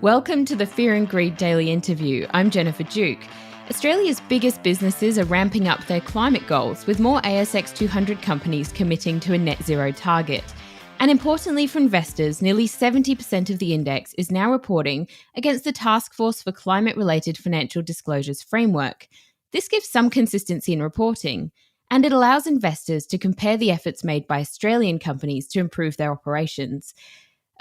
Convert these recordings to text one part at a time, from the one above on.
Welcome to the Fear and Greed Daily Interview. I'm Jennifer Duke. Australia's biggest businesses are ramping up their climate goals, with more ASX 200 companies committing to a net zero target. And importantly for investors, nearly 70% of the index is now reporting against the Task Force for Climate-Related Financial Disclosures framework. This gives some consistency in reporting, and it allows investors to compare the efforts made by Australian companies to improve their operations.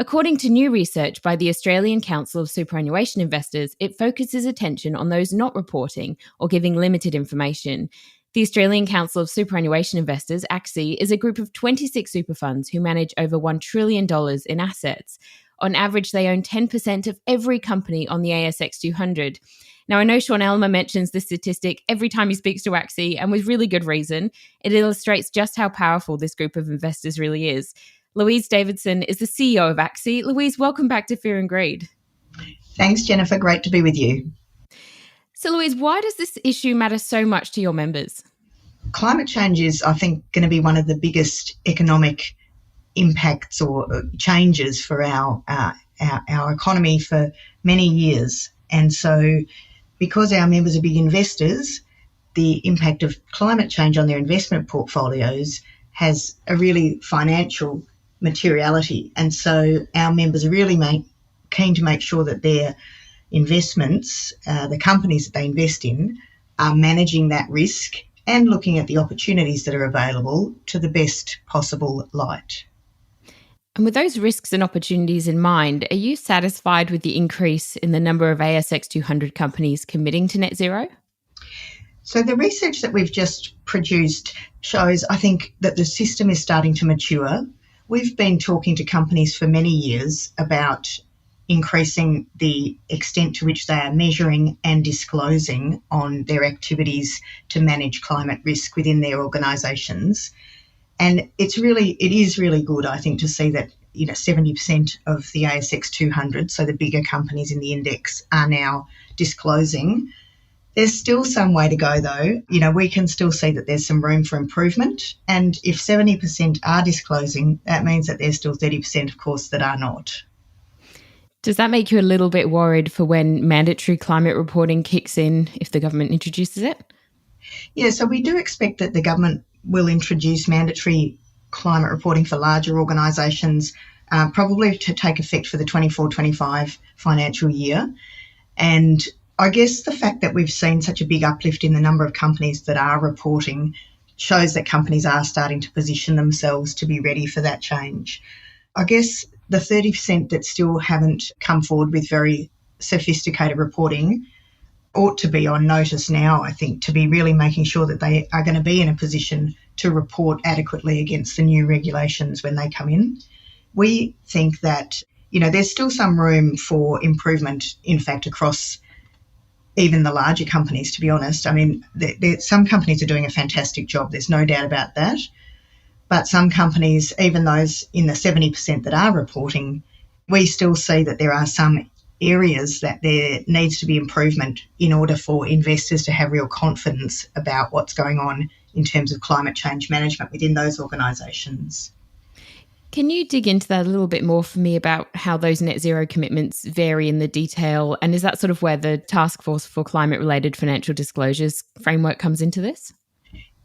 According to new research by the Australian Council of Superannuation Investors, it focuses attention on those not reporting or giving limited information. The Australian Council of Superannuation Investors, ACSI, is a group of 26 super funds who manage over $1 trillion in assets. On average, they own 10% of every company on the ASX 200. Now, I know Sean Elmer mentions this statistic every time he speaks to ACSI, and with really good reason. It illustrates just how powerful this group of investors really is. Louise Davidson is the CEO of ACSI. Louise, welcome back to Fear and Greed. Thanks, Jennifer. Great to be with you. So, Louise, why does this issue matter so much to your members? Climate change is, I think, going to be one of the biggest economic impacts or changes for our economy for many years. And so because our members are big investors, the impact of climate change on their investment portfolios has a really financial materiality. And so our members are really keen to make sure that their investments, the companies that they invest in, are managing that risk and looking at the opportunities that are available to the best possible light. And with those risks and opportunities in mind, are you satisfied with the increase in the number of ASX 200 companies committing to net zero? So the research that we've just produced shows, I think, that the system is starting to mature. We've been talking to companies for many years about increasing the extent to which they are measuring and disclosing on their activities to manage climate risk within their organisations. And it is really good, I think, to see that 70% of the ASX 200, so the bigger companies in the index, are now disclosing. There's still some way to go, though. We can still see that there's some room for improvement. And if 70% are disclosing, that means that there's still 30%, of course, that are not. Does that make you a little bit worried for when mandatory climate reporting kicks in if the government introduces it? Yeah, so we do expect that the government will introduce mandatory climate reporting for larger organisations, probably to take effect for the 24-25 financial year. And I guess the fact that we've seen such a big uplift in the number of companies that are reporting shows that companies are starting to position themselves to be ready for that change. I guess the 30% that still haven't come forward with very sophisticated reporting ought to be on notice now, I think, to be really making sure that they are going to be in a position to report adequately against the new regulations when they come in. We think that, there's still some room for improvement, in fact, across even the larger companies, to be honest. I mean, some companies are doing a fantastic job. There's no doubt about that. But some companies, even those in the 70% that are reporting, we still see that there are some areas that there needs to be improvement in order for investors to have real confidence about what's going on in terms of climate change management within those organisations. Can you dig into that a little bit more for me about how those net zero commitments vary in the detail? And is that sort of where the Task Force for Climate-Related Financial Disclosures framework comes into this?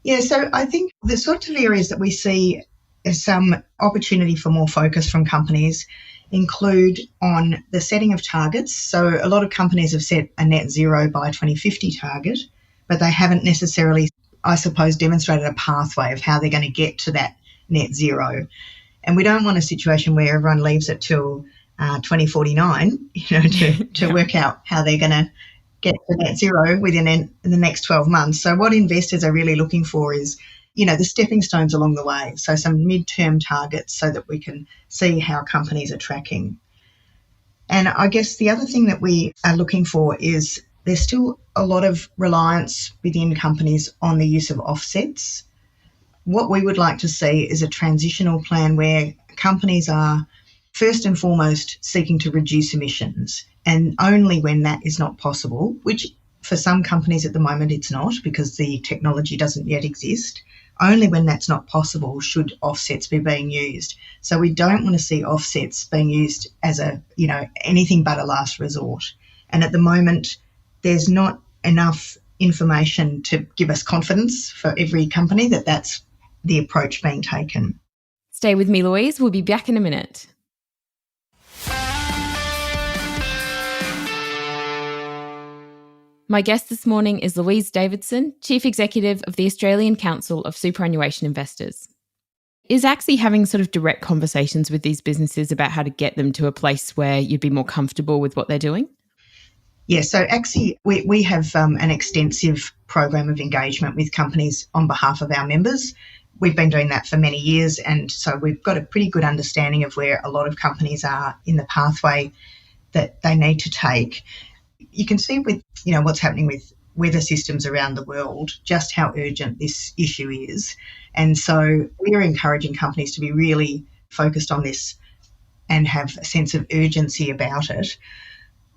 Yeah, so I think the sorts of areas that we see as some opportunity for more focus from companies include on the setting of targets. So a lot of companies have set a net zero by 2050 target, but they haven't necessarily, I suppose, demonstrated a pathway of how they're going to get to that net zero. And we don't want a situation where everyone leaves it till 2049, to work out how they're going to get to net zero within the next 12 months. So what investors are really looking for is, the stepping stones along the way. So some mid-term targets so that we can see how companies are tracking. And I guess the other thing that we are looking for is there's still a lot of reliance within companies on the use of offsets. What we would like to see is a transitional plan where companies are first and foremost seeking to reduce emissions, and only when that is not possible, which for some companies at the moment it's not because the technology doesn't yet exist, Only when that's not possible should offsets be being used. So we don't want to see offsets being used as anything but a last resort. And at the moment, there's not enough information to give us confidence for every company that that's the approach being taken. Stay with me, Louise. We'll be back in a minute. My guest this morning is Louise Davidson, Chief Executive of the Australian Council of Superannuation Investors. Is ACSI having sort of direct conversations with these businesses about how to get them to a place where you'd be more comfortable with what they're doing? Yeah, so ACSI, we have an extensive program of engagement with companies on behalf of our members. We've been doing that for many years, and so we've got a pretty good understanding of where a lot of companies are in the pathway that they need to take. You can see with what's happening with weather systems around the world just how urgent this issue is. And so we're encouraging companies to be really focused on this and have a sense of urgency about it.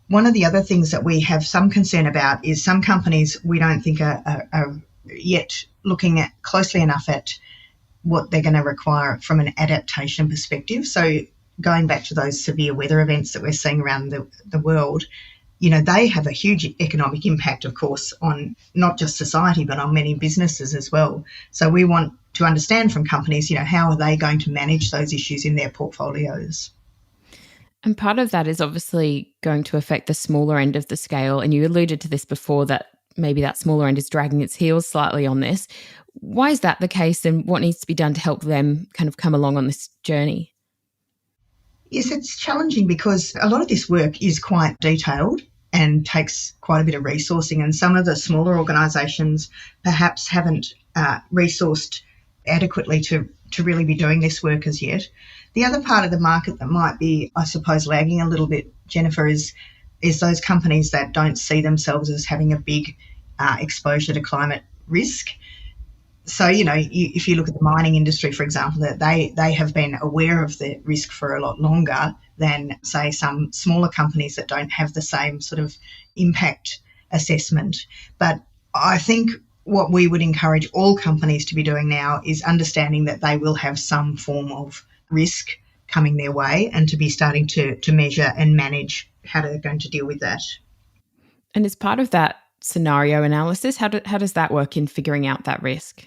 One of the other things that we have some concern about is some companies we don't think are yet looking at closely enough at what they're going to require from an adaptation perspective. So going back to those severe weather events that we're seeing around the world, they have a huge economic impact, of course, on not just society, but on many businesses as well. So we want to understand from companies, how are they going to manage those issues in their portfolios? And part of that is obviously going to affect the smaller end of the scale. And you alluded to this before, that maybe that smaller end is dragging its heels slightly on this. Why is that the case, and what needs to be done to help them kind of come along on this journey? Yes, it's challenging because a lot of this work is quite detailed and takes quite a bit of resourcing, and some of the smaller organisations perhaps haven't resourced adequately to really be doing this work as yet. The other part of the market that might be, I suppose, lagging a little bit, Jennifer, is those companies that don't see themselves as having a big exposure to climate risk. So, if you look at the mining industry, for example, that they have been aware of the risk for a lot longer than, say, some smaller companies that don't have the same sort of impact assessment. But I think what we would encourage all companies to be doing now is understanding that they will have some form of risk coming their way, and to be starting to measure and manage how they're going to deal with that. And as part of that scenario analysis, how does that work in figuring out that risk?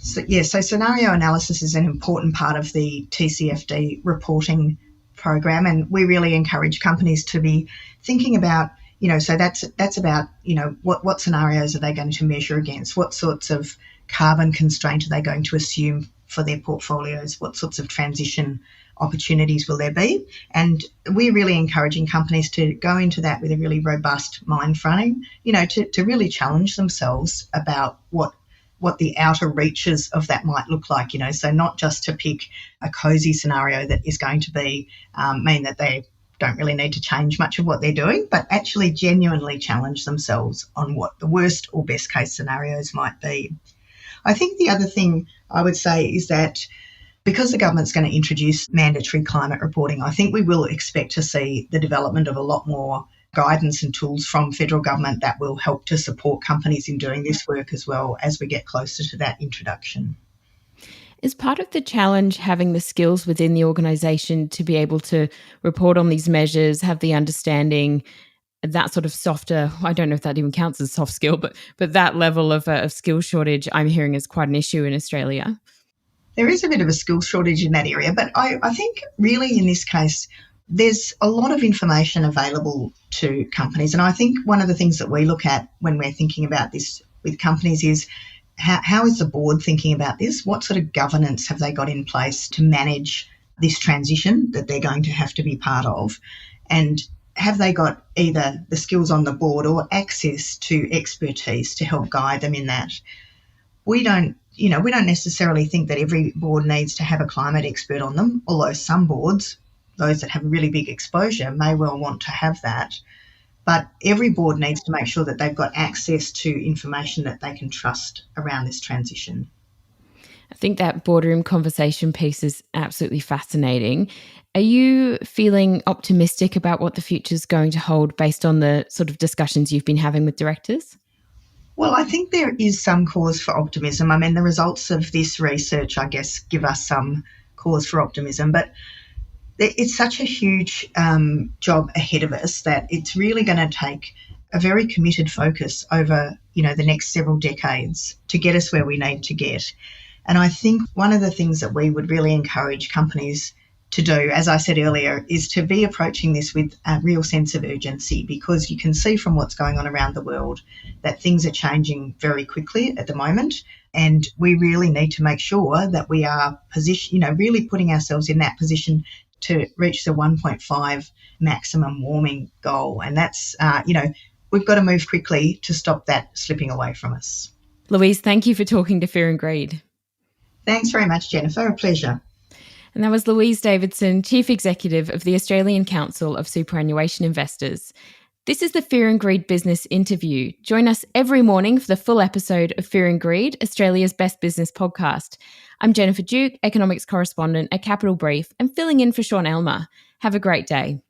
So scenario analysis is an important part of the TCFD reporting program, and we really encourage companies to be thinking about, so that's about, what scenarios are they going to measure against? What sorts of carbon constraint are they going to assume for their portfolios? What sorts of transition opportunities will there be? And we're really encouraging companies to go into that with a really robust mind frame, to really challenge themselves about what the outer reaches of that might look like, so not just to pick a cosy scenario that is going to be mean that they don't really need to change much of what they're doing, but actually genuinely challenge themselves on what the worst or best case scenarios might be. I think the other thing I would say is that because the government's going to introduce mandatory climate reporting, I think we will expect to see the development of a lot more guidance and tools from federal government that will help to support companies in doing this work as well as we get closer to that introduction. Is part of the challenge having the skills within the organisation to be able to report on these measures, have the understanding, that sort of softer, I don't know if that even counts as soft skill, but that level of skill shortage I'm hearing is quite an issue in Australia? There is a bit of a skill shortage in that area, but I think really in this case, there's a lot of information available to companies. And I think one of the things that we look at when we're thinking about this with companies is how is the board thinking about this? What sort of governance have they got in place to manage this transition that they're going to have to be part of? And have they got either the skills on the board or access to expertise to help guide them in that? We don't necessarily think that every board needs to have a climate expert on them, although some boards, those that have really big exposure, may well want to have that. But every board needs to make sure that they've got access to information that they can trust around this transition. I think that boardroom conversation piece is absolutely fascinating. Are you feeling optimistic about what the future is going to hold based on the sort of discussions you've been having with directors? Well, I think there is some cause for optimism. I mean, the results of this research, I guess, give us some cause for optimism, but it's such a huge job ahead of us that it's really going to take a very committed focus over, the next several decades to get us where we need to get. And I think one of the things that we would really encourage companies to do, as I said earlier, is to be approaching this with a real sense of urgency, because you can see from what's going on around the world that things are changing very quickly at the moment. And we really need to make sure that we are really putting ourselves in that position to reach the 1.5 maximum warming goal. And that's, we've got to move quickly to stop that slipping away from us. Louise, thank you for talking to Fear and Greed. Thanks very much, Jennifer. A pleasure. And that was Louise Davidson, Chief Executive of the Australian Council of Superannuation Investors. This is the Fear and Greed Business Interview. Join us every morning for the full episode of Fear and Greed, Australia's best business podcast. I'm Jennifer Duke, economics correspondent at Capital Brief, and filling in for Sean Elmer. Have a great day.